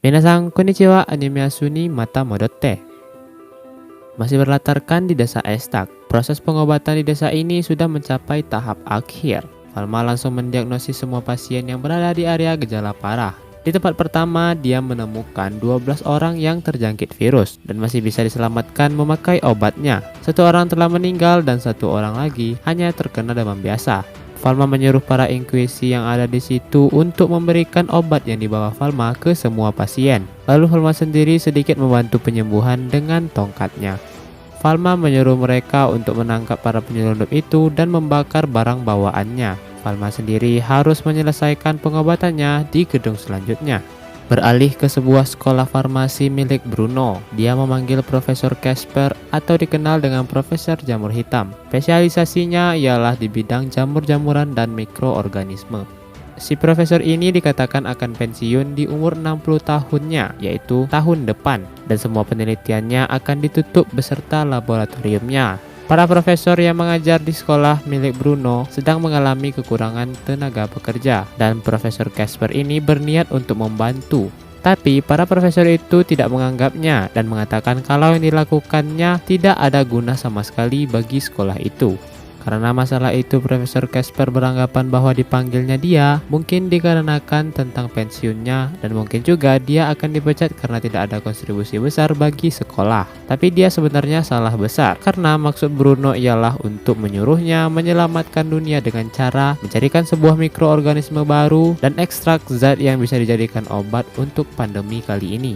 Minasan konnichiwa, anime Asuni mata modotte. Masih berlatarkan di desa Estak, proses pengobatan di desa ini sudah mencapai tahap akhir. Falma langsung mendiagnosis semua pasien yang berada di area gejala parah. Di tempat pertama, dia menemukan 12 orang yang terjangkit virus dan masih bisa diselamatkan memakai obatnya. Satu orang telah meninggal dan satu orang lagi hanya terkena demam biasa. Falma menyuruh para inkuisi yang ada di situ untuk memberikan obat yang dibawa Falma ke semua pasien. Lalu Falma sendiri sedikit membantu penyembuhan dengan tongkatnya. Falma menyuruh mereka untuk menangkap para penyelundup itu dan membakar barang bawaannya. Falma sendiri harus menyelesaikan pengobatannya di gedung selanjutnya. Beralih ke sebuah sekolah farmasi milik Bruno, dia memanggil Profesor Casper atau dikenal dengan Profesor Jamur Hitam. Spesialisasinya ialah di bidang jamur-jamuran dan mikroorganisme. Si profesor ini dikatakan akan pensiun di umur 60 tahunnya, yaitu tahun depan, dan semua penelitiannya akan ditutup beserta laboratoriumnya. Para profesor yang mengajar di sekolah milik Bruno sedang mengalami kekurangan tenaga pekerja, dan Profesor Casper ini berniat untuk membantu. Tapi para profesor itu tidak menganggapnya dan mengatakan kalau yang dilakukannya tidak ada guna sama sekali bagi sekolah itu. Karena masalah itu, Profesor Casper beranggapan bahwa dipanggilnya dia mungkin dikarenakan tentang pensiunnya, dan mungkin juga dia akan dipecat karena tidak ada kontribusi besar bagi sekolah. Tapi dia sebenarnya salah besar, karena maksud Bruno ialah untuk menyuruhnya menyelamatkan dunia dengan cara mencarikan sebuah mikroorganisme baru dan ekstrak zat yang bisa dijadikan obat untuk pandemi kali ini.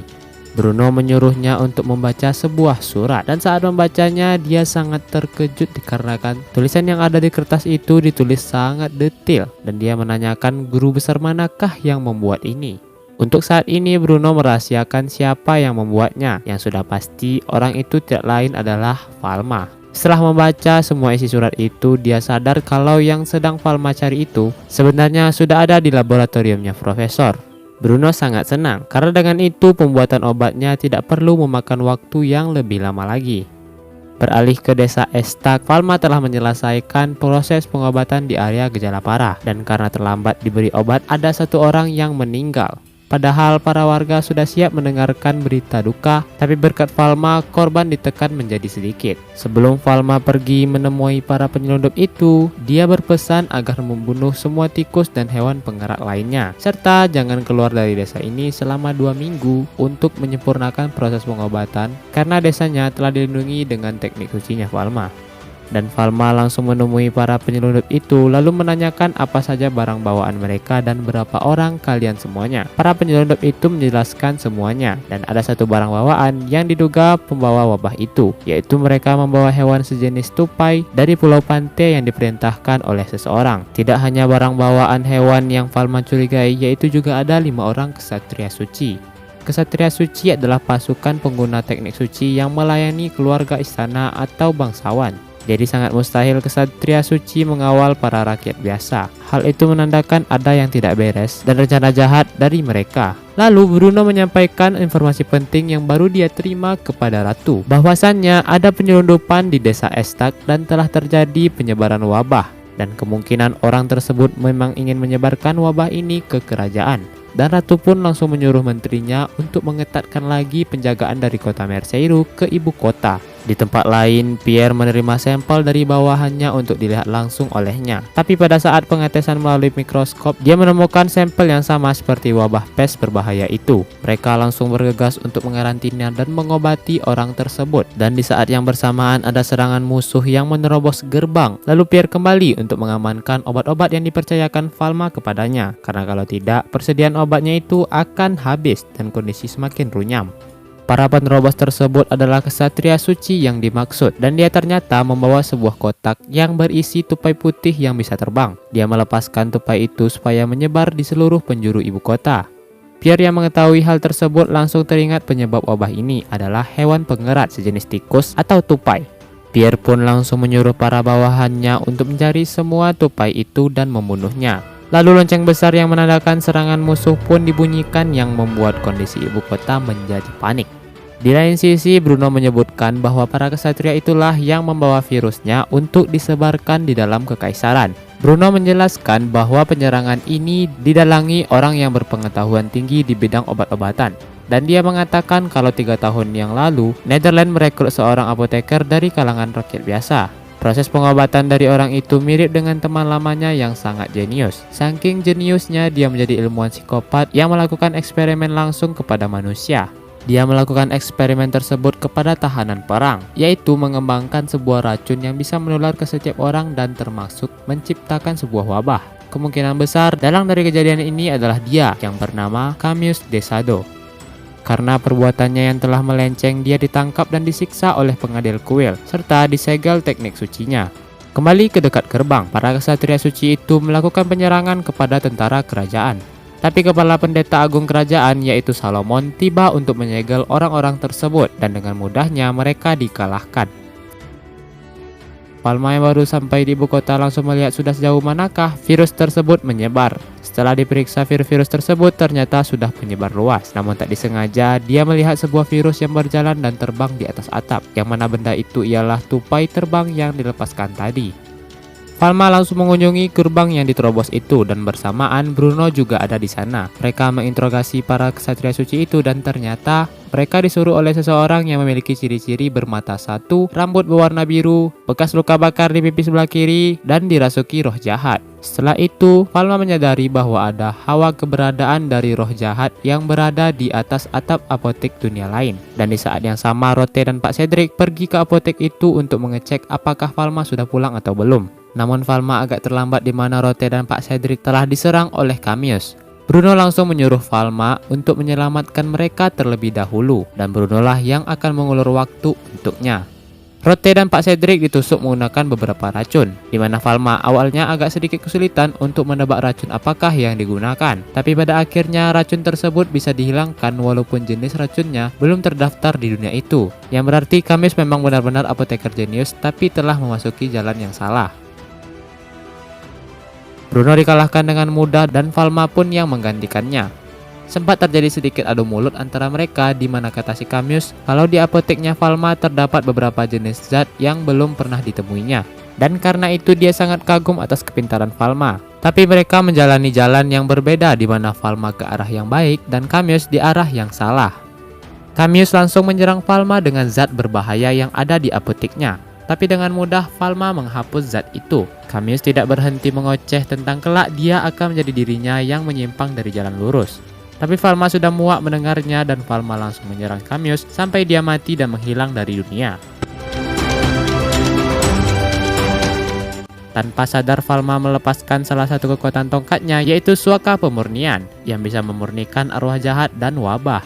Bruno menyuruhnya untuk membaca sebuah surat, dan saat membacanya dia sangat terkejut dikarenakan tulisan yang ada di kertas itu ditulis sangat detail, dan dia menanyakan guru besar manakah yang membuat ini. Untuk saat ini Bruno merahasiakan siapa yang membuatnya, yang sudah pasti orang itu tidak lain adalah Falma. Setelah membaca semua isi surat itu, dia sadar kalau yang sedang Falma cari itu sebenarnya sudah ada di laboratoriumnya Profesor. Bruno sangat senang karena dengan itu pembuatan obatnya tidak perlu memakan waktu yang lebih lama lagi. Beralih ke desa Estak, Falma telah menyelesaikan proses pengobatan di area gejala parah, dan karena terlambat diberi obat ada satu orang yang meninggal. Padahal para warga sudah siap mendengarkan berita duka, tapi berkat Falma korban ditekan menjadi sedikit. Sebelum Falma pergi menemui para penyelundup itu, dia berpesan agar membunuh semua tikus dan hewan penggerak lainnya, serta jangan keluar dari desa ini selama 2 minggu untuk menyempurnakan proses pengobatan karena desanya telah dilindungi dengan teknik sucinya Falma. Dan Falma langsung menemui para penyelundup itu lalu menanyakan apa saja barang bawaan mereka dan berapa orang kalian semuanya. Para penyelundup itu menjelaskan semuanya, dan ada satu barang bawaan yang diduga pembawa wabah itu, yaitu mereka membawa hewan sejenis tupai dari Pulau Pante yang diperintahkan oleh seseorang. Tidak hanya barang bawaan hewan yang Falma curigai, yaitu juga ada 5 orang kesatria suci. Kesatria suci adalah pasukan pengguna teknik suci yang melayani keluarga istana atau bangsawan. Jadi sangat mustahil kesatria suci mengawal para rakyat biasa. Hal itu menandakan ada yang tidak beres dan rencana jahat dari mereka. Lalu Bruno menyampaikan informasi penting yang baru dia terima kepada Ratu, bahwasannya ada penyelundupan di desa Estak dan telah terjadi penyebaran wabah, dan kemungkinan orang tersebut memang ingin menyebarkan wabah ini ke kerajaan. Dan Ratu pun langsung menyuruh menterinya untuk mengetatkan lagi penjagaan dari kota Merseiru ke ibu kota. Di tempat lain, Pierre menerima sampel dari bawahannya untuk dilihat langsung olehnya. Tapi pada saat pengetesan melalui mikroskop, dia menemukan sampel yang sama seperti wabah pes berbahaya itu. Mereka langsung bergegas untuk mengarantina dan mengobati orang tersebut. Dan di saat yang bersamaan ada serangan musuh yang menerobos gerbang. Lalu Pierre kembali untuk mengamankan obat-obat yang dipercayakan Falma kepadanya. Karena kalau tidak, persediaan obatnya itu akan habis dan kondisi semakin runyam. Para penerobos tersebut adalah kesatria suci yang dimaksud, dan dia ternyata membawa sebuah kotak yang berisi tupai putih yang bisa terbang. Dia melepaskan tupai itu supaya menyebar di seluruh penjuru ibu kota. Pierre yang mengetahui hal tersebut langsung teringat penyebab wabah ini adalah hewan pengerat sejenis tikus atau tupai. Pierre pun langsung menyuruh para bawahannya untuk mencari semua tupai itu dan membunuhnya. Lalu lonceng besar yang menandakan serangan musuh pun dibunyikan yang membuat kondisi ibu kota menjadi panik. Di lain sisi, Bruno menyebutkan bahwa para kesatria itulah yang membawa virusnya untuk disebarkan di dalam kekaisaran. Bruno menjelaskan bahwa penyerangan ini didalangi orang yang berpengetahuan tinggi di bidang obat-obatan. Dan dia mengatakan kalau 3 tahun yang lalu, Netherlands merekrut seorang apoteker dari kalangan rakyat biasa. Proses pengobatan dari orang itu mirip dengan teman lamanya yang sangat jenius. Saking jeniusnya, dia menjadi ilmuwan psikopat yang melakukan eksperimen langsung kepada manusia. Dia melakukan eksperimen tersebut kepada tahanan perang, yaitu mengembangkan sebuah racun yang bisa menular ke setiap orang dan termasuk menciptakan sebuah wabah. Kemungkinan besar dalang dari kejadian ini adalah dia yang bernama Camillus de Sado. Karena perbuatannya yang telah melenceng, dia ditangkap dan disiksa oleh pengadil kuil, serta disegel teknik sucinya. Kembali ke dekat gerbang, para ksatria suci itu melakukan penyerangan kepada tentara kerajaan. Tapi kepala pendeta agung kerajaan, yaitu Salomon, tiba untuk menyegel orang-orang tersebut, dan dengan mudahnya mereka dikalahkan. Falma yang baru sampai di ibu kota langsung melihat sudah sejauh manakah virus tersebut menyebar. Setelah diperiksa, virus tersebut ternyata sudah menyebar luas. Namun tak disengaja, dia melihat sebuah virus yang berjalan dan terbang di atas atap. Yang mana benda itu ialah tupai terbang yang dilepaskan tadi. Falma langsung mengunjungi gerbang yang diterobos itu dan bersamaan Bruno juga ada di sana. Mereka menginterogasi para ksatria suci itu dan ternyata mereka disuruh oleh seseorang yang memiliki ciri-ciri bermata satu, rambut berwarna biru, bekas luka bakar di pipi sebelah kiri, dan dirasuki roh jahat. Setelah itu, Falma menyadari bahwa ada hawa keberadaan dari roh jahat yang berada di atas atap apotek dunia lain. Dan di saat yang sama, Rote dan Pak Cedric pergi ke apotek itu untuk mengecek apakah Falma sudah pulang atau belum. Namun Falma agak terlambat di mana Rote dan Pak Cedric telah diserang oleh Camillus. Bruno langsung menyuruh Falma untuk menyelamatkan mereka terlebih dahulu, dan Bruno lah yang akan mengulur waktu untuknya. Rote dan Pak Cedric ditusuk menggunakan beberapa racun, di mana Falma awalnya agak sedikit kesulitan untuk menebak racun apakah yang digunakan. Tapi pada akhirnya racun tersebut bisa dihilangkan walaupun jenis racunnya belum terdaftar di dunia itu. Yang berarti Camillus memang benar-benar apoteker jenius tapi telah memasuki jalan yang salah. Bruno dikalahkan dengan mudah dan Falma pun yang menggantikannya. Sempat terjadi sedikit adu mulut antara mereka di mana kata si Camillus kalau di apoteknya Falma terdapat beberapa jenis zat yang belum pernah ditemuinya. Dan karena itu dia sangat kagum atas kepintaran Falma. Tapi mereka menjalani jalan yang berbeda di mana Falma ke arah yang baik dan Camillus di arah yang salah. Camillus langsung menyerang Falma dengan zat berbahaya yang ada di apoteknya. Tapi dengan mudah Falma menghapus zat itu. Camillus tidak berhenti mengoceh tentang kelak dia akan menjadi dirinya yang menyimpang dari jalan lurus. Tapi Falma sudah muak mendengarnya dan Falma langsung menyerang Camillus sampai dia mati dan menghilang dari dunia. Tanpa sadar Falma melepaskan salah satu kekuatan tongkatnya, yaitu suaka pemurnian yang bisa memurnikan arwah jahat dan wabah.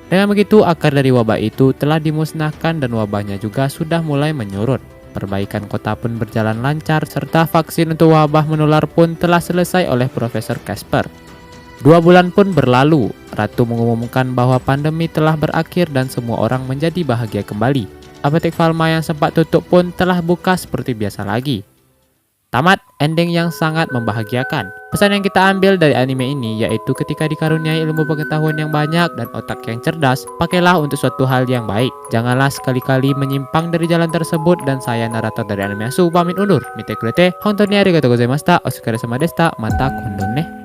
Dengan begitu, akar dari wabah itu telah dimusnahkan dan wabahnya juga sudah mulai menyurut. Perbaikan kota pun berjalan lancar, serta vaksin untuk wabah menular pun telah selesai oleh Profesor Casper. 2 bulan pun berlalu, Ratu mengumumkan bahwa pandemi telah berakhir dan semua orang menjadi bahagia kembali. Apotek Falma yang sempat tutup pun telah buka seperti biasa lagi. Tamat, ending yang sangat membahagiakan. Pesan yang kita ambil dari anime ini yaitu ketika dikaruniai ilmu pengetahuan yang banyak dan otak yang cerdas, pakailah untuk suatu hal yang baik. Janganlah sekali-kali menyimpang dari jalan tersebut. Dan saya narator dari Anime Asu pamit undur. Mite kurete, hontou ni arigatou gozaimashita, otsukare sama deshita, mata kondon ne.